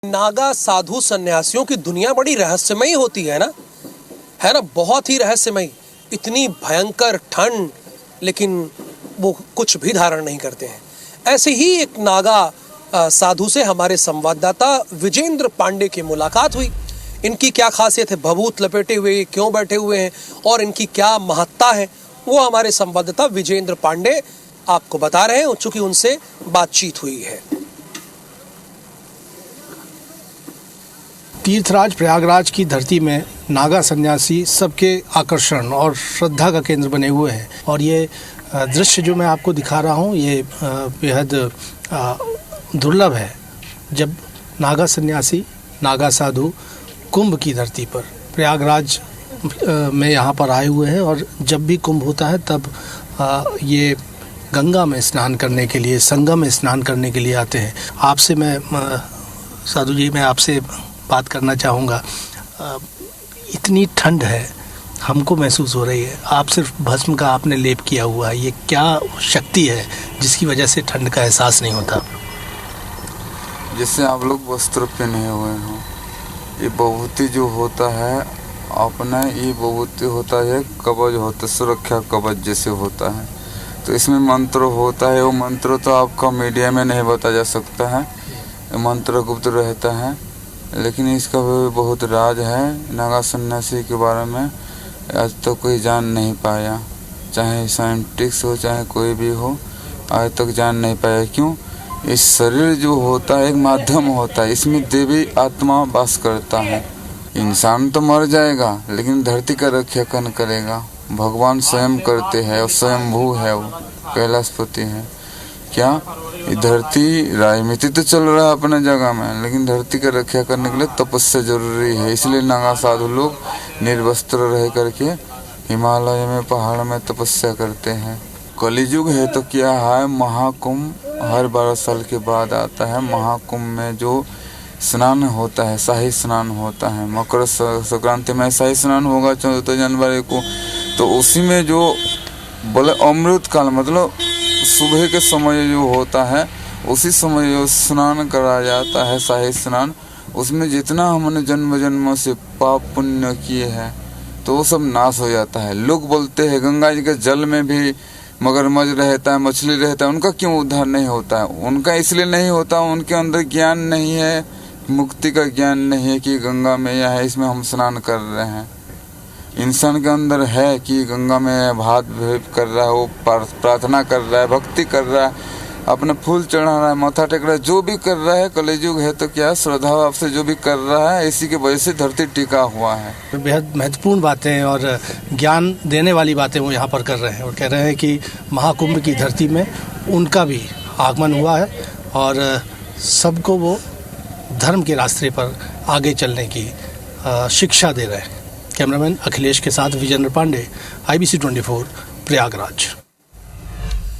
नागा साधु सन्यासियों की दुनिया बड़ी रहस्यमयी होती है ना, बहुत ही रहस्यमयी। इतनी भयंकर ठंड, लेकिन वो कुछ भी धारण नहीं करते हैं। ऐसे ही एक नागा साधु से हमारे संवाददाता विजेंद्र पांडे की मुलाकात हुई। इनकी क्या खासियत है, भभूत लपेटे हुए क्यों बैठे हुए हैं और इनकी क्या महत्ता है, वो हमारे संवाददाता विजेंद्र पांडे आपको बता रहे हैं, चूंकि उनसे बातचीत हुई है। तीर्थराज प्रयागराज की धरती में नागा सन्यासी सबके आकर्षण और श्रद्धा का केंद्र बने हुए हैं। और ये दृश्य जो मैं आपको दिखा रहा हूँ, ये बेहद दुर्लभ है। जब नागा सन्यासी, नागा साधु कुंभ की धरती पर प्रयागराज में यहाँ पर आए हुए हैं, और जब भी कुंभ होता है तब ये गंगा में स्नान करने के लिए, संगम में स्नान करने के लिए आते हैं। आपसे मैं साधु जी, मैं आपसे बात करना चाहूँगा। इतनी ठंड है, हमको महसूस हो रही है, आप सिर्फ भस्म का आपने लेप किया हुआ है, ये क्या शक्ति है जिसकी वजह से ठंड का एहसास नहीं होता? जैसे आप लोग वस्त्र पहने हुए हो, ये विभूति जो होता है अपना, ये विभूति होता है कवच होता है, सुरक्षा कवच जैसे होता है। तो इसमें मंत्र होता है, वो मंत्र तो आपका मीडिया में नहीं बताया जा सकता है, मंत्र गुप्त रहता है। लेकिन इसका भी बहुत राज है। नागा सन्यासी के बारे में आज तक कोई जान नहीं पाया, चाहे साइंटिस्ट हो चाहे कोई भी हो, आज तक जान नहीं पाया। क्यों? इस शरीर जो होता है एक माध्यम होता है, इसमें देवी आत्मा वास करता है। इंसान तो मर जाएगा लेकिन धरती का रक्षा कौन करेगा? भगवान स्वयं करते हैं, और स्वयंभू है, वो कैलाशपति है। क्या ये धरती राजनीति तो चल रहा है अपने जगह में, लेकिन धरती का रक्षा करने के लिए तपस्या जरूरी है। इसलिए नागा साधु लोग निर्वस्त्र रह करके हिमालय में, पहाड़ में तपस्या करते हैं। कलियुग है तो क्या है, महाकुंभ हर 12 साल के बाद आता है। महाकुंभ में जो स्नान होता है, शाही स्नान होता है, मकर संक्रांति में शाही स्नान होगा 14 जनवरी को। तो उसी में जो बोले अमृत काल, मतलब सुबह के समय जो होता है, उसी समय जो स्नान करा जाता है, शाही स्नान, उसमें जितना हमने जन्म जन्मों से पाप पुण्य किए हैं तो वो सब नाश हो जाता है। लोग बोलते हैं गंगा जी के जल में भी मगरमच्छ रहता है, मछली रहता है, उनका क्यों उद्धार नहीं होता है? उनका इसलिए नहीं होता, उनके अंदर ज्ञान नहीं है, मुक्ति का ज्ञान नहीं है कि गंगा में यह है, इसमें हम स्नान कर रहे हैं। इंसान के अंदर है कि गंगा में भात कर रहा है, वो प्रार्थना कर रहा है, भक्ति कर रहा है, अपने फूल चढ़ा रहा है, माथा टेक रहा है, जो भी कर रहा है। कलियुग है तो क्या, श्रद्धा भाव से जो भी कर रहा है, इसी की वजह से धरती टिका हुआ है। बेहद महत्वपूर्ण बातें और ज्ञान देने वाली बातें वो यहाँ पर कर रहे हैं, और कह रहे हैं कि महाकुंभ की धरती में उनका भी आगमन हुआ है और सबको वो धर्म के रास्ते पर आगे चलने की शिक्षा दे रहे हैं। कैमरामैन अखिलेश के साथ विजेंद्र पांडे, IBC 24 प्रयागराज।